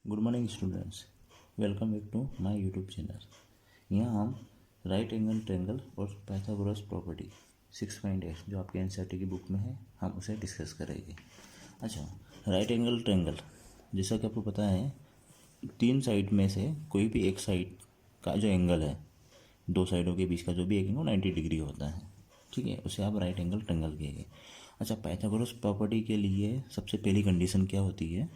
Good morning students, welcome back to my YouTube channel. यहाँ हम right angle triangle और Pythagoras property 6.8 जो आपके एनसीईआरटी की बुक में है, हम उसे डिस्कस करेंगे। अच्छा, राइट एंगल ट्रायंगल जैसा कि आपको पता है, तीन साइड में से कोई भी एक साइड का जो एंगल है, दो साइडों के बीच का जो भी एक एंगल 90 डिग्री होता है, ठीक है, उसे आप राइट एंगल ट्रायंगल कहेंगे। अच्छा, पाइथागोरस प्रॉपर्टी के लिए सबसे पहली कंडीशन क्या होती है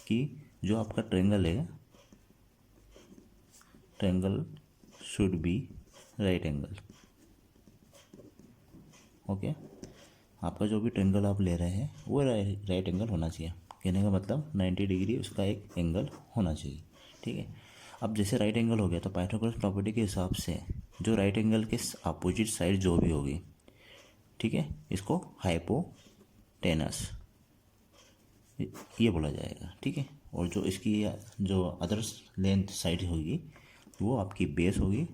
कि जो आपका ट्रायंगल है, triangle should be right angle. Okay, आपका जो भी ट्रायंगल आप ले रहे हैं वो राइट एंगल होना चाहिए। कहने का मतलब 90 डिग्री उसका एक एंगल होना चाहिए, ठीक है। अब जैसे राइट एंगल हो गया तो पाइथागोरस प्रॉपर्टी के हिसाब से जो राइट एंगल के अपोजिट साइड जो भी होगी, ठीक है, इसको हाइपोटेनस ये बोला जाएगा, ठीक है। और जो इसकी जो अदर लेंथ साइड होगी वो आपकी बेस होगी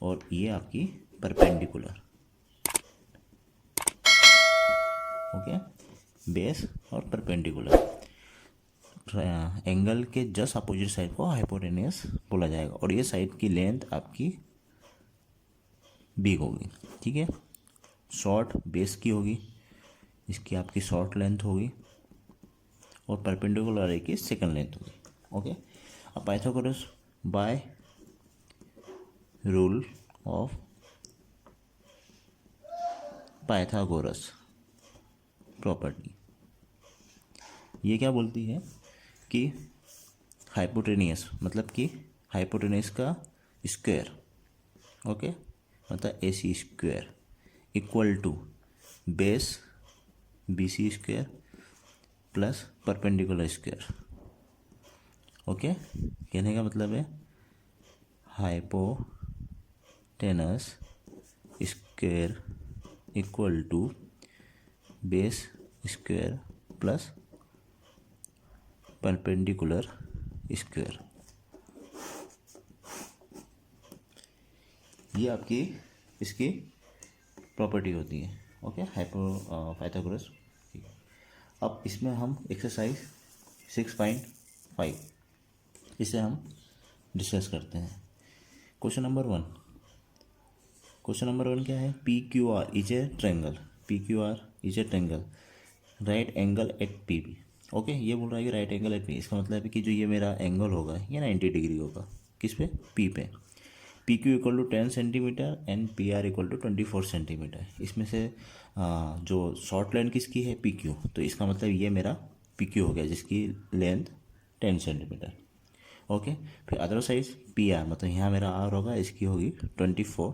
और ये आपकी परपेंडिकुलर। ओके, बेस और परपेंडिकुलर एंगल के जस्ट अपोजिट साइड को हाइपोटेनस बोला जाएगा और ये साइड की लेंथ आपकी बिग होगी, ठीक है। शॉर्ट बेस की होगी, इसकी आपकी शॉर्ट लेंथ होगी और परपेंडिकुलर है कि सेकंड लेंथ होगी। ओके, अब Pythagoras by rule of Pythagoras property ये क्या बोलती है कि हाइपोटेनियस मतलब कि हाइपोटेनियस का स्क्वायर, ओके, मतलब AC square equal to base BC square plus perpendicular square. Okay, कहने का मतलब है hypotenuse square equal to base square plus perpendicular square. ये आपकी इसकी प्रॉपर्टी होती है। Okay, Pythagoras. अब इसमें हम एक्सरसाइज 6.5 इसे हम डिस्कस करते हैं। क्वेश्चन नंबर वन क्या है? PQR is a triangle. PQR is a triangle right angle at PB। Okay, ये बोल रहा है कि राइट एंगल एट P। इसका मतलब है कि जो ये मेरा एंगल होगा ये 90 डिग्री होगा। किस पे? P पे। PQ equal to 10 centimetre and PR equal to 24 centimetre. इसमें से जो शॉर्ट लाइन किसकी है? PQ। तो इसका मतलब ये मेरा PQ हो गया जिसकी लेंथ 10 सेंटीमीटर। ओके, फिर अदर साइज PR मतलब यहाँ मेरा R होगा, इसकी होगी 24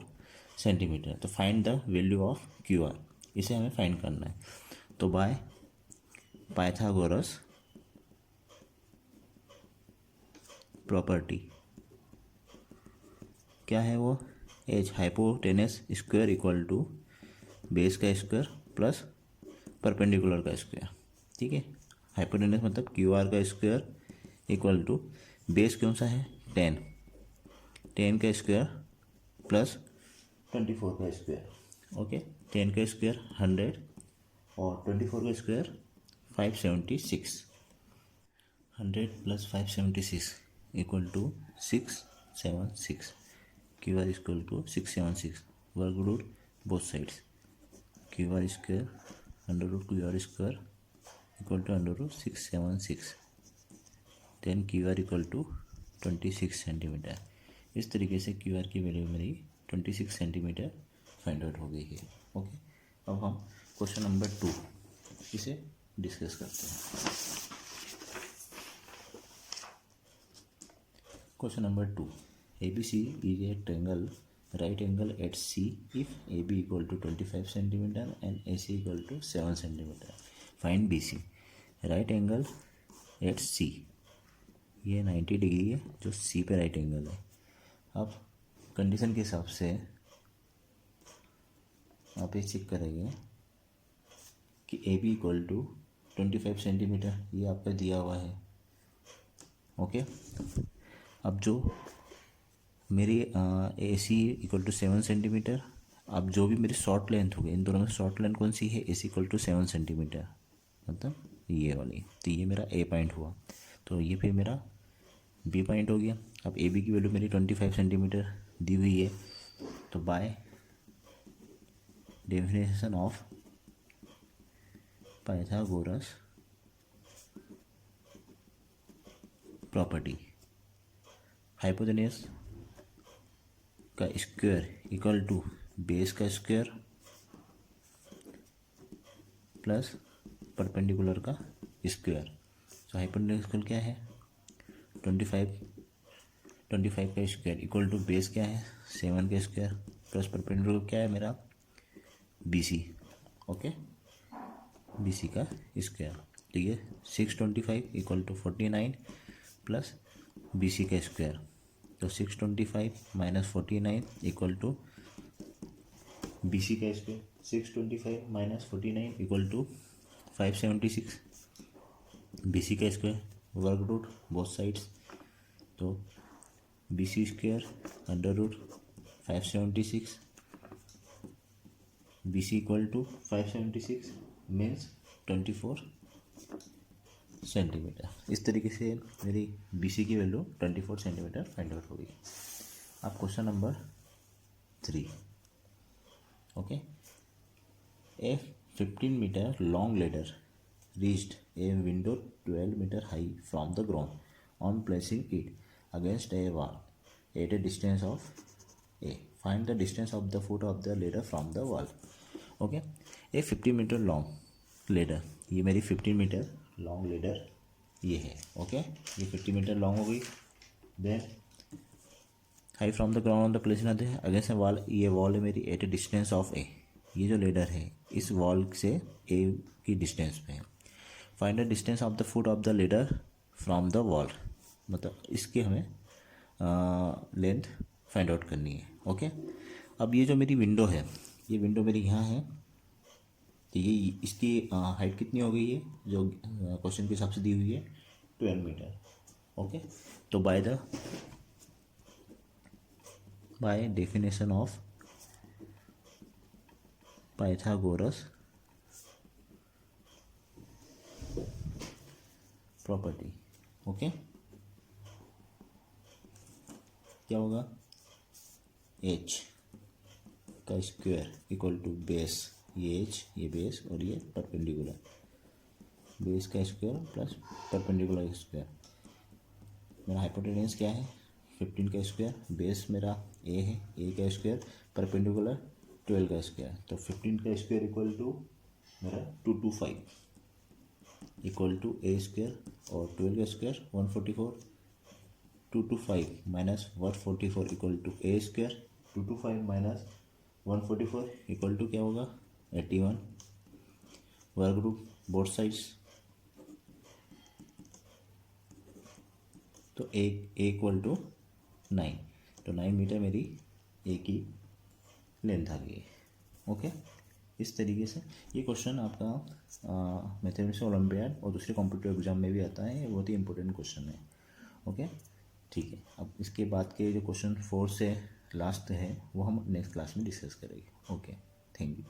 सेंटीमीटर। तो find the value of QR, इसे हमें फाइंड करना है। तो बाय पाइथागोरस प्रॉपर्टी क्या है वो? H hypotenuse square equal to base का स्क्वायर प्लस परपेंडिकुलर का स्क्वायर, ठीक है। हाइपोटेनस मतलब QR का स्क्वायर इक्वल टू बेस कौन सा है? 10 का स्क्वायर प्लस 24 का स्क्वायर। ओके, 10 का स्क्वायर 100 और 24 का square 576। 100 plus 576 equal to 676। QR equal to 676 वर्ग root both sides. QR square under root QR square equal to under root 676। Then QR equal to 26 centimetre. इस तरीके से QR की value मेरी 26 सेंटीमीटर फाइंड आउट हो गई है। ओके, अब हम क्वेश्चन नंबर 2 इसे डिस्कस करते हैं। Question number 2, ABC is a triangle right angle at C if AB equal to 25 centimeter and AC equal to 7 centimeter. Find BC. Right angle at C, ये 90 degree है जो C पे right angle है। अब condition के हिसाब से आप ये चेक करेंगे कि AB इक्वल टू 25 सेंटीमीटर ये आपका दिया हुआ है। ओके, अब जो मेरी AC इक्वल टू 7 सेंटीमीटर, अब जो भी मेरी शॉर्ट लेंथ होगी, इन दोनों में शॉर्ट लेंथ कौन सी है? AC इक्वल टू 7 सेंटीमीटर, मतलब ये वाली, तो ये मेरा ए पॉइंट हुआ। तो ये फिर मेरा बी पॉइंट हो गया। अब ए बी की वैल्यू मेरी 25 सेंटीमीटर दी हुई है, तो by definition of Pythagoras property, hypotenuse का स्क्वायर इक्वल टू बेस का स्क्वायर प्लस परपेंडिकुलर का स्क्वायर। तो हाइपोटेन्यूस क्या है 25 का स्क्वायर इक्वल टू बेस क्या है 7 का स्क्वायर प्लस परपेंडिकुलर क्या है मेरा BC। ओके, BC का स्क्वायर, तो ये 625 इक्वल टू 49 प्लस BC का स्क्वायर। तो 625 माइनस 49 इक्वल टू BC का square. 625 minus 49 equal to 576 BC का स्क्वायर, वर्ग रूट बोथ साइड्स। तो BC square under root 576 BC equal to 576 means 24 centimetre. इस तरीके से मेरी BC की वैल्यू 24 सेंटीमीटर फाइंड आउट होगी। अब question number 3। Okay, a 15 metre long ladder reached a window 12 meter high from the ground on placing it against a wall at a distance of a. Find the distance of the foot of the ladder from the wall. Okay, ये 15 metre long ladder, ये मेरी 15 metre long ladder ये है। Okay, ये 50 metre long हो गई। Then high from the ground on the place आते हैं अगेंस्ट ए वॉल, ये वॉल है मेरी at a distance of a. ये जो लेडर है इस वॉल से ए की डिस्टेंस पे है। Find the distance of the foot of the ladder from the wall, मतलब इसकी हमें लेंथ फाइंड आउट करनी है। ओके, अब ये जो मेरी विंडो है, ये विंडो मेरी यहाँ है, तो ये इसकी हाइट कितनी हो गई है जो क्वेश्चन के हिसाब से दी हुई है 12 मीटर। ओके, तो by definition of Pythagoras property, okay, क्या होगा h का स्क्वायर इक्वल टू बेस, ये h ये बेस और ये परपेंडिकुलर, बेस का स्क्वायर प्लस परपेंडिकुलर का स्क्वायर। मेरा हाइपोटेन्यूस क्या है 15 का स्क्वायर, बेस मेरा a है, a का स्क्वायर परपेंडिकुलर 12 का स्क्वायर। तो 15 का स्क्वायर इक्वल टू मेरा 225 इक्वल टू a स्क्वायर और 12 का square 144। 225 minus 144 equal to a square, 225 minus 144 equal to क्या होगा 81। वर्ग रूट बोथ साइड्स, तो a इक्वल टू 9, तो 9 मीटर मेरी a की लेंथ आ गई। ओके, इस तरीके से ये क्वेश्चन आपका मैथमेटिक्स ओलंपियाड और दूसरे कॉम्पिटिटिव एग्जाम में भी आता है, ये बहुत ही इंपॉर्टेंट क्वेश्चन है। ओके, ठीक है, अब इसके बाद के जो क्वेश्चन 4 से लास्ट है वो हम नेक्स्ट क्लास में डिस्कस करेंगे। Okay, thank you.